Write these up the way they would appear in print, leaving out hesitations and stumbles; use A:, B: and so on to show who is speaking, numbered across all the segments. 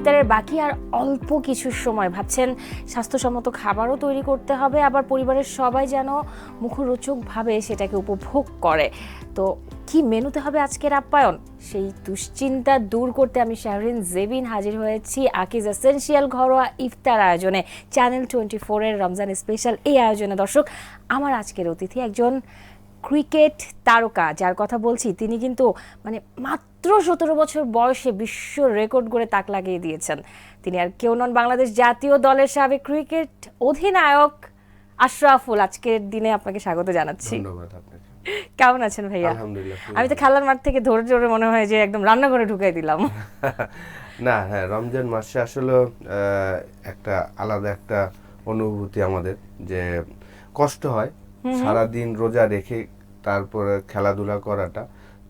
A: ইফতারের বাকি আর অল্প কিছু সময়, ভাবছেন স্বাস্থ্যসম্মত খাবারও তৈরি করতে হবে, আবার পরিবারের সবাই যেন মুখরোচকভাবে সেটাকে উপভোগ করে। তো কি মেনুতে হবে আজকের আপ্যায়ন, সেই দুশ্চিন্তা দূর করতে আমি শাহরিন জেবিন হাজির হয়েছি আকিজ এসেনশিয়াল ঘরোয়া ইফতার আয়োজনে, চ্যানেল 24-এর রমজান স্পেশাল এই আয়োজনে। দর্শক, আমার আজকের অতিথি একজন ক্রিকেট তারকা, যার কথা বলছি তিনি কিন্তু মানে মাত্র 17 বছর বয়সে বিশ্ব রেকর্ড করে তাক লাগিয়ে দিয়েছেন। তিনি আর কেউ নন, বাংলাদেশ জাতীয় দলের সাবেক ক্রিকেট অধিনায়ক আশরাফুল। আজকের দিনে আপনাকে স্বাগত জানাচ্ছি।
B: ধন্যবাদ আপনাকে।
A: কেমন আছেন ভাইয়া?
B: আলহামদুলিল্লাহ।
A: আমি তো খেলার মাঠ থেকে ধরে ধরে মনে হয় যে একদম রান্নাঘরে ঢুকাই দিলাম।
B: না, হ্যাঁ, রমজান মাসে আসলে একটা আলাদা একটা অনুভূতি আমাদের, যে কষ্ট হয় সারাদিন রোজা রেখে তারপরে খেলাধুলা করাটা।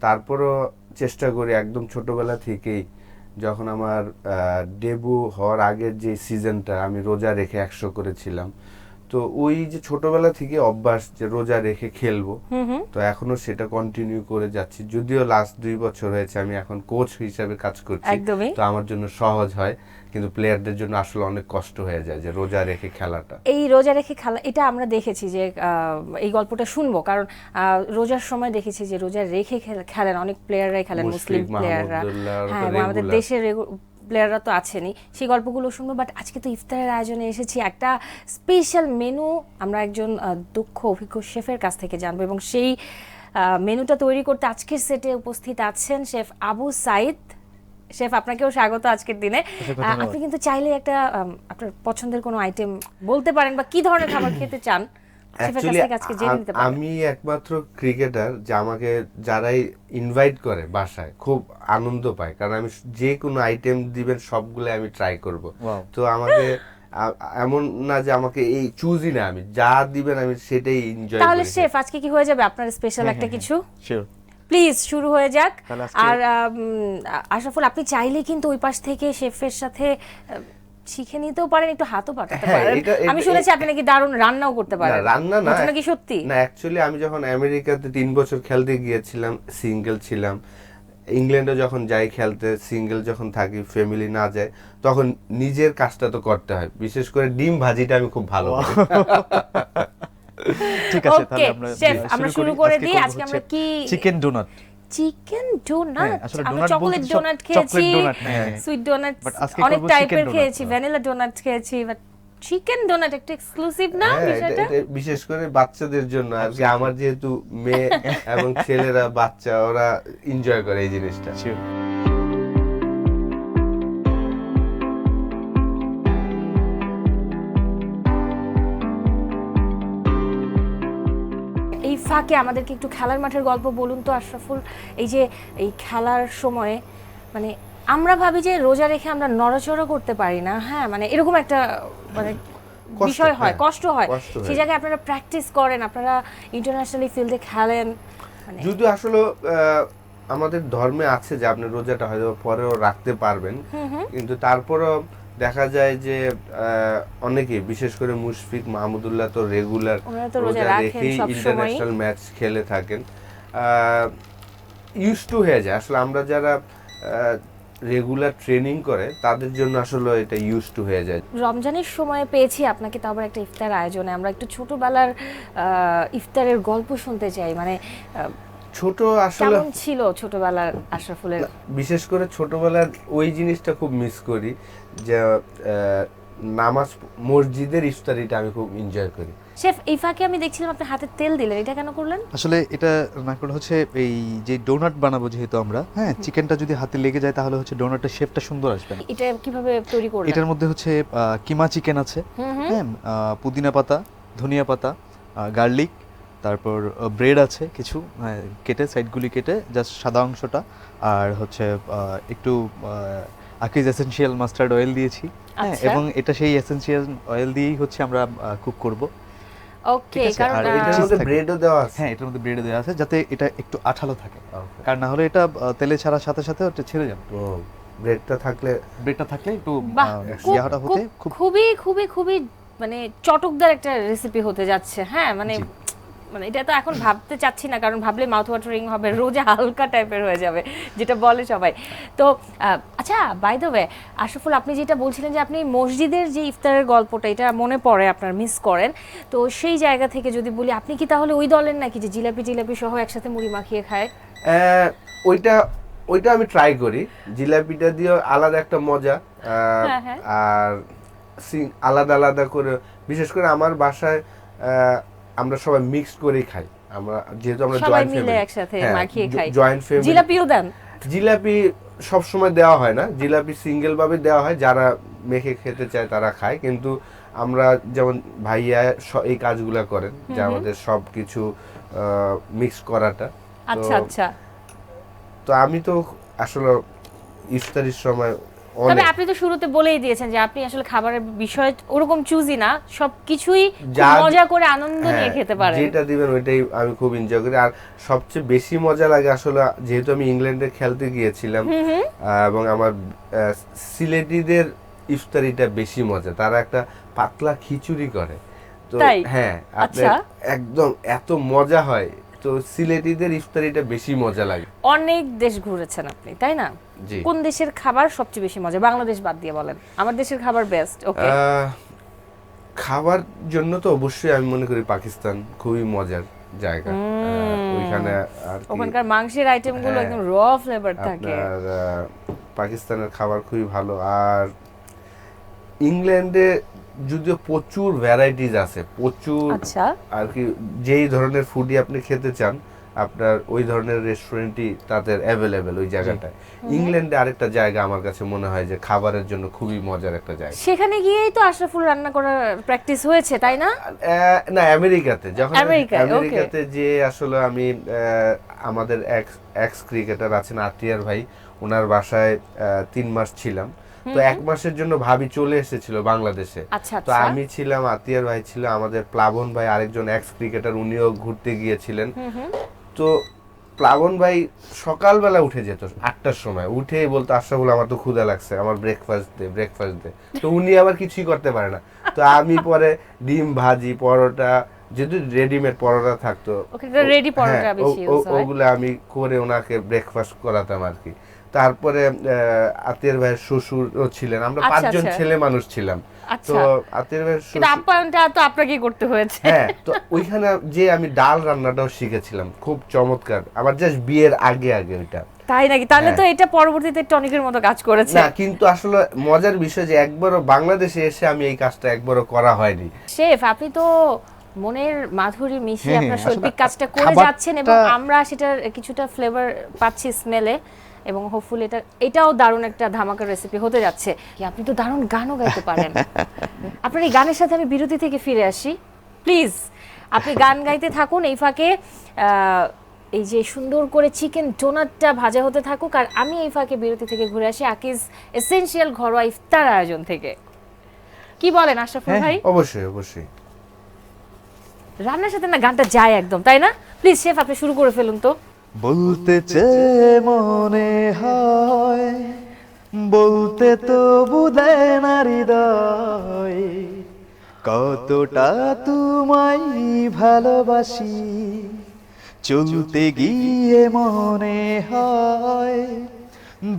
B: তারপরও চেষ্টা করি একদম ছোটবেলা থেকেই, যখন আমার ডেবু হওয়ার আগের যে সিজনটা আমি রোজা রেখে 100 করেছিলাম, তো ওই যে ছোটবেলা থেকে অভ্যাস যে রোজা রেখে খেলবো, তো এখনো সেটা কন্টিনিউ করে যাচ্ছি। যদিও লাস্ট 2 বছর হয়েছে আমি এখন কোচ হিসেবে কাজ করছি, তো আমার জন্য সহজ হয়, কিন্তু প্লেয়ারদের জন্য আসলে অনেক কষ্ট হয়ে যায় যে রোজা রেখে খেলাটা।
A: এই রোজা রেখে খেলা, এটা আমরা দেখেছি যে এই গল্পটা শুনবো, কারণ রোজার সময় দেখেছি যে রোজা রেখে খেলেন অনেক প্লেয়াররাই খেলেন, মুসলিম প্লেয়াররা, হ্যাঁ, আমাদের দেশের প্লেয়াররা তো আছেনই, সেই গল্পগুলো শুনবো। বাট আজকে তো ইফতারের আয়োজনে এসেছি, একটা স্পেশাল মেনু আমরা একজন দক্ষ অভিজ্ঞ শেফের কাছ থেকে জানবো, এবং সেই মেনুটা তৈরি করতে আজকের সেটে উপস্থিত আছেন শেফ আবু সাইদ। শেফ, আপনাকেও স্বাগত আজকের দিনে। আপনি কিন্তু চাইলে একটা আপনার পছন্দের কোনো আইটেম বলতে পারেন, বা কি ধরনের খাবার খেতে চান
B: আমি একমাত্র ক্রিকেটার যে আমাকে যারাই ইনভাইট করে বাসায় খুব আনন্দ পায়, কারণ আমি যে কোনো আইটেম দিবেন সবগুলো আমি ট্রাই করব। তো আমাকে এমন না যে আমাকে এই চুজই না, আমি যা দিবেন আমি সেটাই এনজয় করি।
A: তাহলে শেফ, আজকে কি হয়ে যাবে আপনার স্পেশাল একটা কিছু? শিওর, প্লিজ শুরু হয়ে যাক। আর আশরাফুল, আপনি চাইলে কিন্তু ওই পাশ থেকে শেফের সাথে শিখে নিতেও পারেন, একটু হাতও পাঠাতে পারেন। আমি শুনেছি আপনি নাকি দারুণ রান্নাও করতে পারেন।
B: রান্না না,
A: নাকি সত্যি?
B: না, অ্যাকচুয়ালি আমি যখন আমেরিকাতে 3 বছর খেলতে গিয়েছিলাম সিঙ্গেল ছিলাম, ইংল্যান্ডে যখন যাই খেলতে সিঙ্গেল যখন থাকি, ফ্যামিলি না যায়, তখন নিজের কাজটা তো করতে হয়। বিশেষ করে ডিম ভাজিটা আমি খুব ভালো করি।
C: ঠিক আছে, তাহলে
A: আমরা শুরু করে দিই। আজকে আমরা কি
C: চিকেন ডোনাট।
A: চিকেন ডোনাট, আমরা চকলেট ডোনাট খেয়েছি, সুইট ডোনাট অনেক টাইপের খেয়েছি, ভ্যানিলা ডোনাট খেয়েছি, বাট চিকেন ডোনাট একটা এক্সক্লুসিভ না বিষয়টা,
B: বিশেষ করে বাচ্চাদের জন্য। আর কি আমার যেহেতু মেয়ে এবং ছেলেরা বাচ্চা, ওরা এনজয় করে এই জিনিসটা।
A: এই ফাঁকে আমাদেরকে একটু খেলার মাঠের গল্প বলুন তো আশরাফুল। এই যে এই খেলার সময়ে মানে আমরা ভাবি যে রোজা রেখে আমরা নড়াচড়া করতে পারি না, হ্যাঁ, মানে এরকম একটা মানে বিষয় হয়, কষ্ট হয়। সেই জায়গায় আপনারা প্র্যাকটিস করেন, আপনারা ইন্টারন্যাশনালি ফিল্ডে খেলেন,
B: যদি আসলে আমাদের ধর্মে আছে যে আপনি রোজাটা হয়তো পরেও রাখতে পারবেন, কিন্তু তারপরও দেখা যায় যে অনেকে, বিশেষ করে মুশফিক মাহমুদুল্লাহ তো রেগুলার রোজা রেখেই ইন্টারন্যাশনাল ম্যাচ খেলে থাকেন, ইউজ টু হয়ে যায়। আসলে আমরা যারা রেগুলার ট্রেনিং করে তাদের জন্য আসলে এটা ইউজ টু হয়ে যায়।
A: রমজানের সময় পেয়েছি আপনাকে তো আবার একটা ইফতার আয়োজনে, আমরা একটু ছোটবেলার ইফতারের গল্প শুনতে চাই। মানে
B: ছোট আসলে
A: কেমন ছিল ছোটবেলার আশরাফুলের?
B: বিশেষ করে ছোটবেলার ওই জিনিসটা খুব মিস করি, যে নামাজ মসজিদের ইফতারিটা আমি খুব এনজয় করি।
A: শেফ, এই ফাঁকে আমি দেখছিলাম আপনি হাতে তেল দিলেন, এটা কেন করলেন?
C: আসলে এটা না করে হচ্ছে এই যে ডোনাট বানাবো যেহেতু আমরা, হ্যাঁ, চিকেনটা যদি হাতে লেগে যায় তাহলে হচ্ছে ডোনাটের শেপটা সুন্দর আসবে না।
A: এটা কিভাবে তৈরি করলেন?
C: এটার মধ্যে হচ্ছে কিমা চিকেন আছে, হ্যাঁ, পুদিনা পাতা, ধনিয়া পাতা, গার্লিক, তারপর ব্রেড আছে কিছু কেটে, সাইডগুলি কেটে জাস্ট সাদা অংশটা, আর হচ্ছে একটু আকিজ এসেনশিয়াল মাস্টার্ড অয়েল দিয়েছি, হ্যাঁ, এবং এটা সেই এসেনশিয়াল অয়েল দিয়েই হচ্ছে আমরা কুক করব।
A: ওকে, কারণ
B: এটার মধ্যে ব্রেডও দেওয়া আছে।
C: হ্যাঁ, এটার মধ্যে ব্রেড দেওয়া আছে যাতে এটা একটু আঠালো থাকে, কারণ না হলে এটা তেলে ছাড়ার সাথে সাথে ওটা ছেড়ে যাবে।
B: তো ব্রেডটা থাকলে
C: একটু ইয়াটা হতে
A: খুবই খুবই খুবই মানে চটকদার একটা রেসিপি হতে যাচ্ছে, হ্যাঁ, মানে মানে এটা তো এখন ভাবতে চাচ্ছি না, কারণ ভাবলে মাউথ ওয়াটারিং হবে, রোজা হালকা টাইপের হয়ে যাবে, যেটা বলে সবাই। তো আচ্ছা, বাই দ্য ওয়ে আশরাফুল, আপনি যেটা বলছিলেন যে আপনি মসজিদের যে ইফতারের গল্পটা, এটা মনে পড়ে আপনার, মিস করেন, তো সেই জায়গা থেকে যদি বলি, আপনি কি তাহলে ওই দলের নাকি যে জিলাপি টিলাপি সহ একসাথে মুড়ি মাখিয়ে খায়?
B: ওইটা আমি ট্রাই করি, জিলাপিটা দিয়ে আলাদা একটা মজা।
A: হ্যাঁ।
B: আর আলাদা আলাদা করে, বিশেষ করে আমার বাসায় আমরা সবাই মিক্স করেই খাই, আমরা যেহেতু আমরা
A: সবাই
B: জয়েন্ট
A: মিলে
B: ফ্যামিলি,
A: একসাথে মাখিয়ে খাই।
B: Joint family.
A: জিলাপিও দেন?
B: জিলাপি সব সময় দেওয়া হয় না, জিলাপি সিঙ্গেল ভাবে দেওয়া হয়, যারা মেখে খেতে চায় তারা খায়। কিন্তু আমরা যেমন ভাইয়া এই কাজগুলা করেন, যে আমাদের সবকিছু মিক্স করাটা।
A: আচ্ছা আচ্ছা।
B: তো আমি তো আসলে ইফতারির সময়
A: তবে আপনি তো শুরুতে বলেই দিয়েছেন যে আপনি আসলে খাবারের বিষয় ওরকম চুজি না, সবকিছুই মজা করে আনন্দ নিয়ে খেতে পারেন,
B: যেটা দিবেন ওইটাই আমি খুব এনজয় করি। আর সবচেয়ে বেশি মজা লাগে আসলে, যেহেতু আমি ইংল্যান্ডে খেলতে গিয়েছিলাম, এবং আমার সিলেটিদের ইফতারিটা বেশি মজা, তারা একটা পাতলা খিচুড়ি করে, তো হ্যাঁ একদম এত মজা হয়, তো সিলেটিদের ইফতারিটা বেশি মজা লাগে।
A: অনেক দেশ ঘুরেছেন আপনি, তাই না? কোন দেশের খাবার সবচেয়ে বেশি মজা, বাংলাদেশ বাদ দিয়ে বলেন? আমার দেশের খাবার বেস্ট। ওকে,
B: খাবার জন্য তো অবশ্যই আমি মনে করি পাকিস্তান খুবই মজার জায়গা। ওইখানে আর
A: ওখানকার মাংসের আইটেমগুলো একদম র ফ্লেভার থাকে।
B: পাকিস্তানের খাবার খুবই ভালো। আর ইংল্যান্ডে যদিও প্রচুর ভ্যারাইটিস আছে, প্রচুর আর কি, যেই ধরনের ফুডই আপনি খেতে চান আপনার ওই ধরনের রেস্টুরেন্টই তাদের অ্যাভেলেবেল ওই জায়গাটায়। ইংল্যান্ডে আরেকটা জায়গা আমার কাছে মনে হয় যে খাবারের জন্য খুবই মজার একটা জায়গা।
A: সেখানে গিয়েই তো আশরাফুল রান্না করার প্র্যাকটিস হয়েছে, তাই না?
B: না, আমেরিকাতে, যখন আমেরিকাতে যে আসলে আমি আমাদের এক্স ক্রিকেটার আছেন আতিয়ার ভাই, ওনার বাসায় 3 মাস ছিলাম। তো 1 মাসের জন্য ভাবি চলে এসেছিল বাংলাদেশে। তো আমি ছিলাম, আতিয়ার ভাই ছিল, আমাদের প্লাবন ভাই আরেকজন এক্স ক্রিকেটার, উনিও ঘুরতে গিয়েছিলেন। তো প্লাবন ভাই সকালবেলা উঠে যেত 8টার সময়, উঠে বলতো আশরাফুল আমার তো ক্ষুধা লাগছে, আমার ব্রেকফাস্ট দে। তো উনি আবার কিছুই করতে পারে না, তো আমি পরে ডিম ভাজি, পরোটা, যেহেতু রেডিমেড পরোটা থাকতো, ওগুলো আমি করে ওনাকে ব্রেকফাস্ট করাতাম আর কি। তারপরে আতিয়ার ভাইয়ের শ্বশুরও ছিলেন, আমরা 5 জন ছেলে মানুষ ছিলাম। তো আতিয়ার ভাইয়ের
A: কিন্তু আপ্যায়নটা তো আপনাকেই করতে হয়েছে।
B: হ্যাঁ, তো ওইখানে যে আমি ডাল রান্নাটাও শিখেছিলাম, খুব চমৎকার, আমার জাস্ট বিয়ের আগে ওইটা।
A: তাই নাকি? তাহলে তো এটা পরবর্তীতে টনিকের মতো কাজ করেছে।
B: না, কিন্তু আসলে মজার বিষয় যে একবারও বাংলাদেশে এসে আমি এই কাজটা একবারও করা হয়নি।
A: শেফ, আপনি তো মনের মাধুরী মিশিয়ে আপনার শৈল্পিক কাজটা করে যাচ্ছেন, এবং আমরা সেটার কিছুটা ফ্লেভার পাচ্ছি স্মেলে, এবং হোপফুলি এটাও দারুণ একটা ধামাকার রেসিপি হতে যাচ্ছে। আপনি তো দারুণ গানও গাইতে পারেন। আপনার এই গানের সাথে আমি বিরতি থেকে ফিরে আসি, প্লিজ। আপনি গান গাইতে থাকুন, এই ফাঁকে এই যে সুন্দর করে চিকেন ডোনাটটা ভাজা হতে থাকুক, আর আমি এই ফাঁকে বিরতি থেকে ঘুরে আসি আকিজ এসেনশিয়াল ঘরোয়া ইফতার আয়োজন থেকে। কি বলেন আশরাফুল ভাই?
B: অবশ্যই।
A: রান্নার সাথে না গানটা যায় একদম, তাই না? প্লিজ শেফ, আপনি শুরু করে ফেলুন তো।
C: বলতে চেয়ে মনে হয়, বলতে তো বুঝে না হৃদয়, কতটা তোমায় ভালোবাসি, চলতে গিয়ে মনে হয়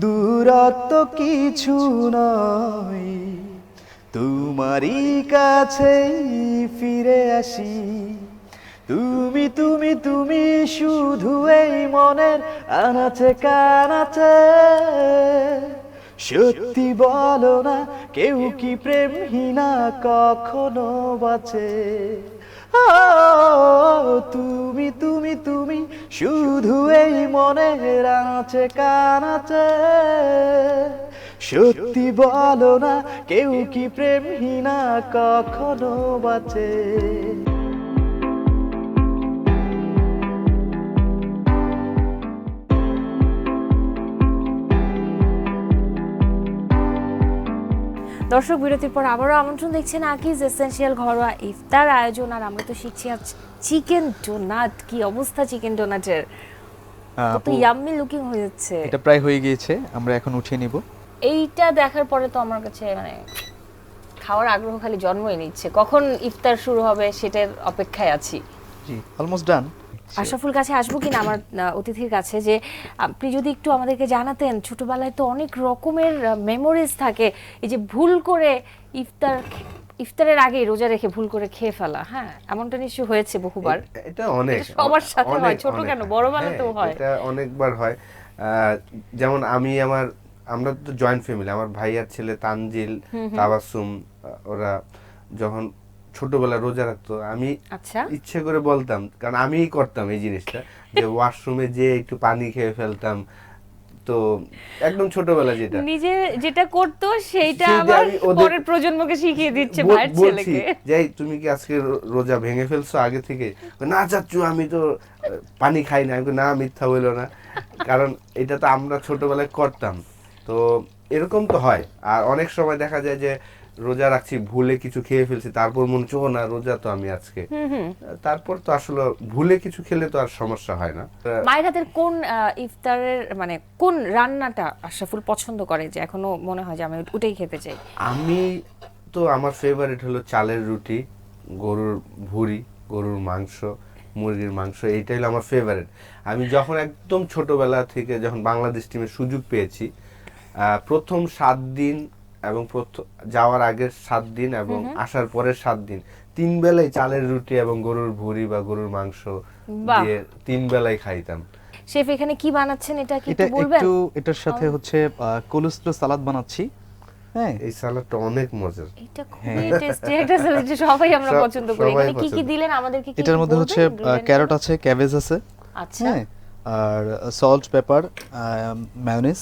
C: দূরত্ব কিছু নয়, তোমারই কাছেই ফিরে আসি। তুমি তুমি তুমি শুধু এই মনের আনাচে কানাচে, সত্যি বলো না কেউ কি প্রেমহীনা কখনো বাঁচে। তুমি তুমি তুমি শুধু এই মনের আনাচে কানাচে, সত্যি বলো না কেউ কি প্রেমহীনা কখনো বাঁচে।
A: দর্শক, বিরতির পর আবারও আমন্ত্রণ, দেখছেন আকিজ এসেনশিয়াল ঘরোয়া ইফতার আয়োজন, আর আমরা তো শিখছি আজ চিকেন ডোনাট। কি অবস্থা চিকেন ডোনাটের? কত ইয়াম্মি লুকিং হয়ে যাচ্ছে।
C: এটা প্রায় হয়ে গিয়েছে, আমরা এখন উঠিয়ে নিব।
A: এইটা দেখার পরে তো আমার কাছে মানে খাওয়ার আগ্রহ খালি জন্মই নিচ্ছে, কখন ইফতার শুরু হবে সেটার অপেক্ষায় আছি।
C: জি অলমোস্ট ডান।
A: আশরাফুল কাছে আসবো কিনা আমার অতিথির কাছে, যে আপনি যদি একটু আমাদেরকে জানাতেন, ছোটবেলায় তো অনেক রকমের মেমোরিজ থাকে, এই যে ভুল করে ইফতারের আগে রোজা রেখে ভুল করে খেয়ে ফেলা, হ্যাঁ এমনটা নিশ্চয়ই হয়েছে বহুবার।
B: এটা অনেক
A: এটা সবার সাথে হয়,
B: অনেক,
A: ছোট
B: অনেক,
A: কেন, বড় বেলাতেও
B: হ্যাঁ,
A: হয়।
B: এটা অনেকবার হয়। যেমন আমরা তো জয়েন্ট ফ্যামিলি, আমার ভাইয়ার ছেলে তানজিল, তাবাসসুম, ওরা যখন ছোটবেলা রোজা রাখতো, আমি
A: আচ্ছা,
B: ইচ্ছে করে বলতাম, কারণ আমিই করতাম এই জিনিসটা, যে ওয়াশরুমে যে একটু পানি খেয়ে ফেলতাম। তো একদম ছোটবেলা যেটা
A: নিজে যেটা করতো সেইটা
B: সেইটা
A: আবার
B: আমি ওদের
A: পরের প্রজন্মকে শিখিয়ে দিচ্ছে ভাইয়ের
B: বলছি
A: ছেলেকে।
B: যে তুমি কি আজকে রোজা ভেঙে ফেলছো আগে থেকে? না চাচ্চু, আমি তো পানি খাই না। আমি বলি, না মিথ্যা বললো না, কারণ এটা তো আমরা ছোটবেলায় করতাম। তো এরকম তো হয়। আর অনেক সময় দেখা যায় যে রোজা রাখছি, ভুলে কিছু খেয়ে ফেলছি, তারপর মনে হচ্ছে ও না, রোজা তো আমি আজকে। তারপর তো আসলে ভুলে কিছু খেলে তো আর সমস্যা হয় না।
A: মায়ের হাতের কোন ইফতারের মানে কোন রান্নাটা আশরাফুল পছন্দ করে, যে এখনো মনে হয় যে আমি ওটাই খেতে চাই?
B: আমি তো আমার ফেভারিট হলো চালের রুটি, গরুর ভুঁড়ি, গরুর মাংস, মুরগির মাংস, এইটাই হলো আমার ফেভারিট। আমি যখন একদম ছোটবেলা থেকে যখন বাংলাদেশ টিমের সুযোগ পেয়েছি, প্রথম 7 দিন এবং যাওয়ার আগের 7 দিন এবং আসার পরের 7 দিন 3 বেলায় চালের রুটি এবং গরুর ভুঁড়ি বা গরুর মাংস
A: বাহ।
B: দিয়ে 3 বেলায় খাইতাম।
A: শেফ এখানে কি বানাচ্ছেন, এটা কি
C: এটা
A: একটু বলবেন?
C: একটু এটার সাথে হচ্ছে কোলেস্ট্রল সালাদ বানাচ্ছি। হ্যাঁ
B: এই সালাদটা অনেক মজার।
A: এটা খুবই টেস্টি একটা স্যালাড, যে সবাই আমরা পছন্দ করি।
B: সবাই
A: এখানে কি কি
B: পছন্দ।
A: দিলেন আমাদেরকে কি
C: এটার মধ্যে
A: বলবেন?
C: হচ্ছে
A: ingredient
C: ক্যারট
A: গুলো?
C: আছে, ক্যাবেজ আছে,
A: আচ্ছা
C: হ্যাঁ, আর সল্ট, পেপার, মায়োনিজ,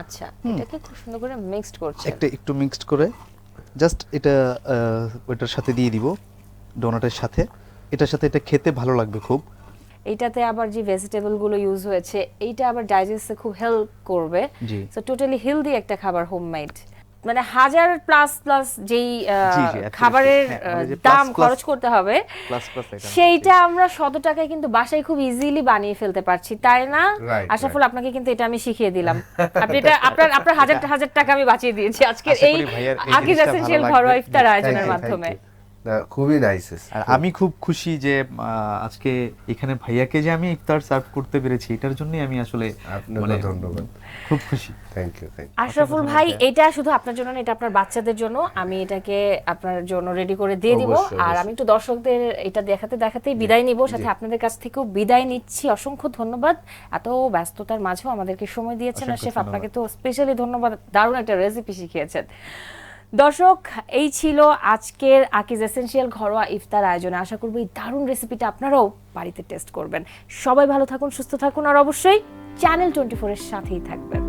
A: আচ্ছা, এটাকে খুব সুন্দর করে মিক্সড করছেন।
C: একটু মিক্সড করে জাস্ট এটা ওইটার সাথে দিয়ে দিব, ডোনাটের সাথে। এটার সাথে এটা খেতে ভালো লাগবে খুব।
A: এইটাতে আবার যে ভেজিটেবল গুলো ইউজ হয়েছে, এইটা আবার ডাইজেস্টে খুব হেল্প করবে।
C: জি।
A: সো টোটালি হেলদি একটা খাবার, হোমমেড। মানে 1000 প্লাস প্লাস যেই
C: জি, absolutely,
A: খাবারের
C: হ্যাঁ, মানে যে
A: দাম
C: plus
A: খরচ করতে হবে,
C: প্লাস প্লাস এটা
A: সেইটা আমরা 100 টাকায় কিন্তু বাসায় খুব ইজিলি বানিয়ে ফেলতে পারছি, তাই না?
B: Right,
A: আশরাফুল, আপনাকে কিন্তু এটা আমি শিখিয়ে দিলাম। আপনি এটা আপনার হাজার টাকা আমি বাঁচিয়ে দিয়েছি আজকে
C: আশা
A: এই
C: করি ভাইয়ার এই
A: আকিজ
C: জিনিসটা
A: এসেনশিয়াল
C: ভালো
A: ঘরোয়া
C: লাগবে।
A: ইফতার
B: Thank
A: আয়োজনের
B: you, thank
A: মাধ্যমে।
B: you. না, খুবই নাইস।
C: আর আমি খুব খুশি যে আজকে এখানে ভাইয়াকে যে আমি ইফতার সার্ভ করতে পেরেছি, এটার জন্যই আমি আসলে
B: আপনাকে ধন্যবাদ।
C: খুব খুশি।
B: Thank you.
A: আশরাফুল ভাই, এটা শুধু আপনার জন্য না, এটা আপনার বাচ্চাদের জন্য। আমি এটাকে আপনার জন্য রেডি করে দিয়ে দিব।
B: অবশ্যই,
A: আর
B: অবশ্যই।
A: আমি একটু দর্শকদের এটা দেখাতেই বিদায় নিব, সাথে আপনাদের কাছ থেকেও বিদায় নিচ্ছি। অসংখ্য ধন্যবাদ, এত ব্যস্ততার মাঝেও আমাদেরকে সময় দিয়েছেন। আর
C: অসংখ্য
A: শেফ,
C: ধন্যবাদ।
A: আপনাকে তো স্পেশালি ধন্যবাদ, দারুণ একটা রেসিপি শিখিয়েছেন। দর্শক, এই ছিল আজকের আকিজ এসেনশিয়াল ঘরোয়া ইফতার আয়োজনে। আশা করব এই দারুণ রেসিপিটা আপনারাও বাড়িতে টেস্ট করবেন। সবাই ভালো থাকুন, সুস্থ থাকুন, আর অবশ্যই চ্যানেল 24 এর সাথেই থাকবেন।